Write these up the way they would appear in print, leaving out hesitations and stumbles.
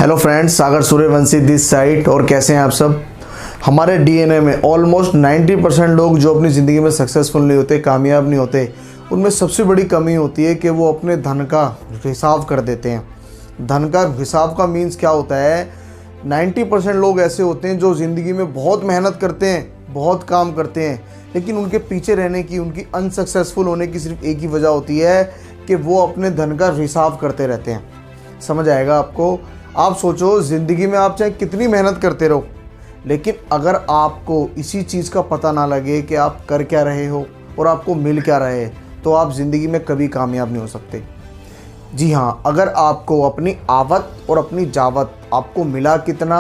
Hello friends, Sagar Suryavanshi this side. और कैसे हैं आप सब। हमारे डीएनए में ऑलमोस्ट 90% लोग जो अपनी ज़िंदगी में सक्सेसफुल नहीं होते, कामयाब नहीं होते, उनमें सबसे बड़ी कमी होती है कि वो अपने धन का हिसाब कर देते हैं। धन का हिसाब का मीन्स क्या होता है, 90% लोग ऐसे होते हैं जो ज़िंदगी में बहुत मेहनत करते हैं, बहुत काम करते हैं, लेकिन उनके पीछे रहने की, उनकी अनसक्सेसफुल होने की सिर्फ एक ही वजह होती है कि वो अपने धन का हिसाब करते रहते हैं। समझ आएगा आपको। आप सोचो, ज़िंदगी में आप चाहे कितनी मेहनत करते रहो, लेकिन अगर आपको इसी चीज़ का पता ना लगे कि आप कर क्या रहे हो और आपको मिल क्या रहे हैं, तो आप ज़िंदगी में कभी कामयाब नहीं हो सकते। जी हाँ, अगर आपको अपनी आवत और अपनी जावत, आपको मिला कितना,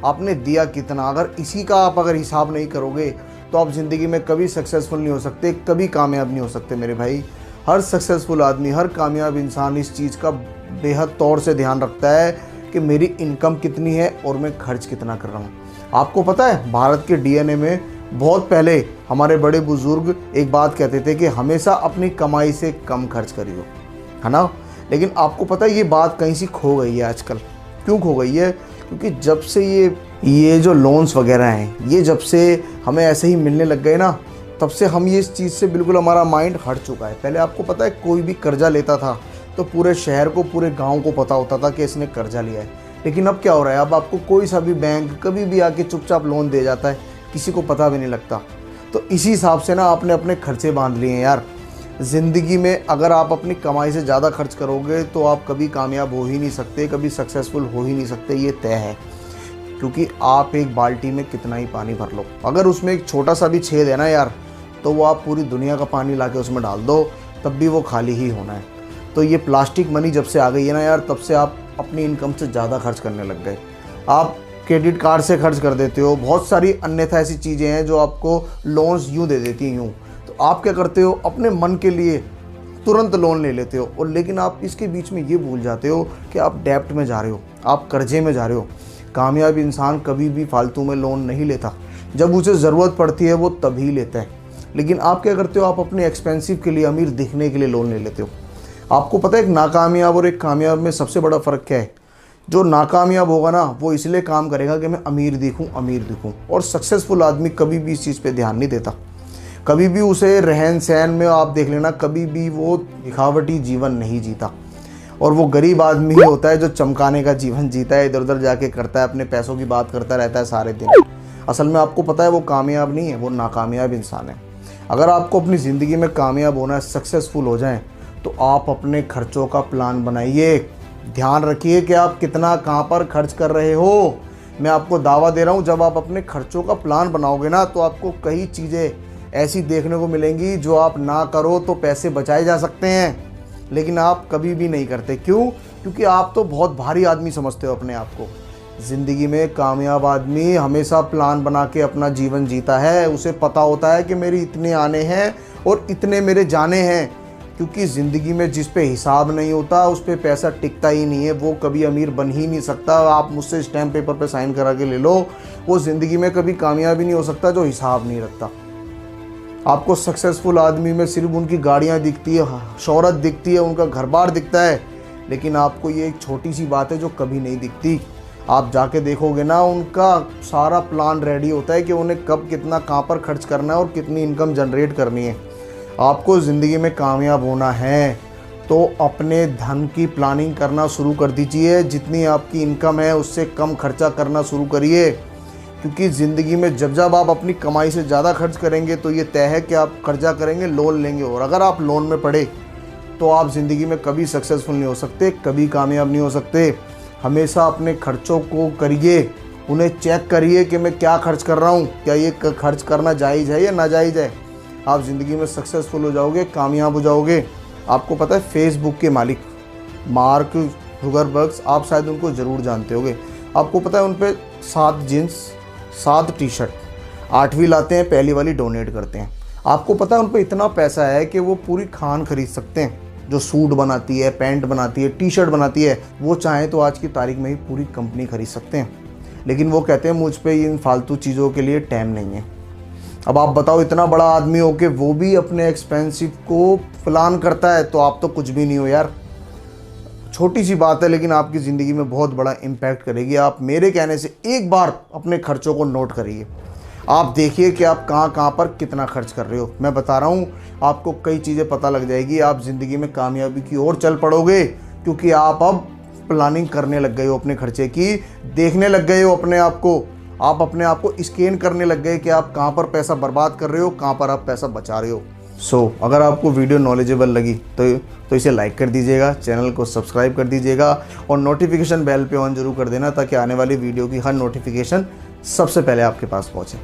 आपने दिया कितना, अगर इसी का आप अगर हिसाब नहीं करोगे तो आप ज़िंदगी में कभी सक्सेसफुल नहीं हो सकते, कभी कामयाब नहीं हो सकते मेरे भाई। हर सक्सेसफुल आदमी, हर कामयाब इंसान इस चीज़ का बेहद तौर से ध्यान रखता है कि मेरी इनकम कितनी है और मैं खर्च कितना कर रहा हूँ। आपको पता है, भारत के डीएनए में बहुत पहले हमारे बड़े बुजुर्ग एक बात कहते थे कि हमेशा अपनी कमाई से कम खर्च करियो, है ना। लेकिन आपको पता है ये बात कहीं सी खो गई है आजकल। क्यों खो गई है? क्योंकि जब से ये जो लोन्स वगैरह हैं, ये जब से हमें ऐसे ही मिलने लग गए ना, तब से हम ये इस चीज़ से बिल्कुल हमारा माइंड हट चुका है। पहले आपको पता है, कोई भी कर्जा लेता था तो पूरे शहर को, पूरे गांव को पता होता था कि इसने कर्जा लिया है। लेकिन अब क्या हो रहा है, अब आपको कोई सा भी बैंक कभी भी आके चुपचाप लोन दे जाता है, किसी को पता भी नहीं लगता। तो इसी हिसाब से ना आपने अपने खर्चे बांध लिए हैं यार। ज़िंदगी में अगर आप अपनी कमाई से ज़्यादा खर्च करोगे तो आप कभी कामयाब हो ही नहीं सकते, कभी सक्सेसफुल हो ही नहीं सकते, ये तय है। क्योंकि आप एक बाल्टी में कितना ही पानी भर लो, अगर उसमें एक छोटा सा भी छेद है ना यार, तो वो आप पूरी दुनिया का पानी ला के उसमें डाल दो, तब भी वो खाली ही होना है। तो ये प्लास्टिक मनी जब से आ गई है ना यार, तब से आप अपनी इनकम से ज़्यादा खर्च करने लग गए। आप क्रेडिट कार्ड से खर्च कर देते हो, बहुत सारी अन्यथा ऐसी चीज़ें हैं जो आपको लोन्स यूँ दे देती हैं यूँ। तो आप क्या करते हो, अपने मन के लिए तुरंत लोन ले लेते हो, और लेकिन आप इसके बीच में ये भूल जाते हो कि आप डेप्ट में जा रहे हो, आप कर्जे में जा रहे हो। कामयाब इंसान कभी भी फालतू में लोन नहीं लेता, जब उसे ज़रूरत पड़ती है वो तभी लेता है। लेकिन आप क्या करते हो, आप अपने एक्सपेंसिव के लिए, अमीर दिखने के लिए लोन ले लेते हो। आपको पता है एक नाकामयाब और एक कामयाब में सबसे बड़ा फ़र्क क्या है? जो नाकामयाब होगा ना, वो इसलिए काम करेगा कि मैं अमीर दिखूं, अमीर दिखूं। और सक्सेसफुल आदमी कभी भी इस चीज़ पे ध्यान नहीं देता। कभी भी उसे रहन सहन में आप देख लेना, कभी भी वो दिखावटी जीवन नहीं जीता। और वो गरीब आदमी ही होता है जो चमकाने का जीवन जीता है, इधर उधर जाके करता है, अपने पैसों की बात करता रहता है सारे दिन। असल में आपको पता है वो कामयाब नहीं है, वो नाकामयाब इंसान है। अगर आपको अपनी ज़िंदगी में कामयाब होना है, सक्सेसफुल हो जाएं, तो आप अपने खर्चों का प्लान बनाइए। ध्यान रखिए कि आप कितना, कहाँ पर खर्च कर रहे हो। मैं आपको दावा दे रहा हूँ, जब आप अपने खर्चों का प्लान बनाओगे ना, तो आपको कई चीज़ें ऐसी देखने को मिलेंगी जो आप ना करो तो पैसे बचाए जा सकते हैं, लेकिन आप कभी भी नहीं करते। क्यों? क्योंकि आप तो बहुत भारी आदमी समझते हो अपने आप को। ज़िंदगी में कामयाब आदमी हमेशा प्लान बना के अपना जीवन जीता है। उसे पता होता है कि मेरे इतने आने हैं और इतने मेरे जाने हैं। क्योंकि ज़िंदगी में जिस पे हिसाब नहीं होता, उस पे पैसा टिकता ही नहीं है, वो कभी अमीर बन ही नहीं सकता। आप मुझसे स्टैम्प पेपर पे साइन करा के ले लो, वो ज़िंदगी में कभी कामयाब ही नहीं हो सकता जो हिसाब नहीं रखता। आपको सक्सेसफुल आदमी में सिर्फ उनकी गाड़ियाँ दिखती है, शोहरत दिखती है, उनका घर बार दिखता है, लेकिन आपको ये एक छोटी सी बात है जो कभी नहीं दिखती। आप जाके देखोगे ना, उनका सारा प्लान रेडी होता है कि उन्हें कब कितना, कहाँ पर खर्च करना है और कितनी इनकम जनरेट करनी है। आपको ज़िंदगी में कामयाब होना है तो अपने धन की प्लानिंग करना शुरू कर दीजिए। जितनी आपकी इनकम है उससे कम खर्चा करना शुरू करिए। क्योंकि ज़िंदगी में जब जब आप अपनी कमाई से ज़्यादा खर्च करेंगे तो ये तय है कि आप कर्जा करेंगे, लोन लेंगे, और अगर आप लोन में पड़े तो आप ज़िंदगी में कभी सक्सेसफुल नहीं हो सकते, कभी कामयाब नहीं हो सकते। हमेशा अपने खर्चों को करिए, उन्हें चेक करिए कि मैं क्या खर्च कर रहा हूँ, क्या ये खर्च करना जायज़ है या नाजायज़ है। आप ज़िंदगी में सक्सेसफुल हो जाओगे, कामयाब हो जाओगे। आपको पता है फेसबुक के मालिक मार्क जुकरबर्ग, आप शायद उनको ज़रूर जानते होंगे। आपको पता है उन पर 7 जीन्स, 7 टी शर्ट, 8वीं लाते हैं, पहली वाली डोनेट करते हैं। आपको पता है उन पर इतना पैसा है कि वो पूरी खान खरीद सकते हैं। जो सूट बनाती है, पैंट बनाती है, टी शर्ट बनाती है, वो चाहें तो आज की तारीख में ही पूरी कंपनी खरीद सकते हैं। लेकिन वो कहते हैं मुझ पे इन फालतू चीज़ों के लिए टाइम नहीं है। अब आप बताओ, इतना बड़ा आदमी हो के वो भी अपने एक्सपेंसिव को प्लान करता है, तो आप तो कुछ भी नहीं हो यार। छोटी सी बात है लेकिन आपकी ज़िंदगी में बहुत बड़ा इम्पैक्ट करेगी। आप मेरे कहने से एक बार अपने खर्चों को नोट करिए, आप देखिए कि आप कहाँ कहाँ पर कितना खर्च कर रहे हो। मैं बता रहा हूँ आपको कई चीज़ें पता लग जाएगी, आप ज़िंदगी में कामयाबी की ओर चल पड़ोगे, क्योंकि आप अब प्लानिंग करने लग गए हो अपने खर्चे की, देखने लग गए हो अपने आप को, आप अपने आप को स्कैन करने लग गए कि आप कहाँ पर पैसा बर्बाद कर रहे हो, कहाँ पर आप पैसा बचा रहे हो। अगर आपको वीडियो नॉलेजेबल लगी तो इसे लाइक कर दीजिएगा, चैनल को सब्सक्राइब कर दीजिएगा और नोटिफिकेशन बेल पे ऑन जरूर कर देना, ताकि आने वाली वीडियो की हर नोटिफिकेशन सबसे पहले आपके पास पहुँचे।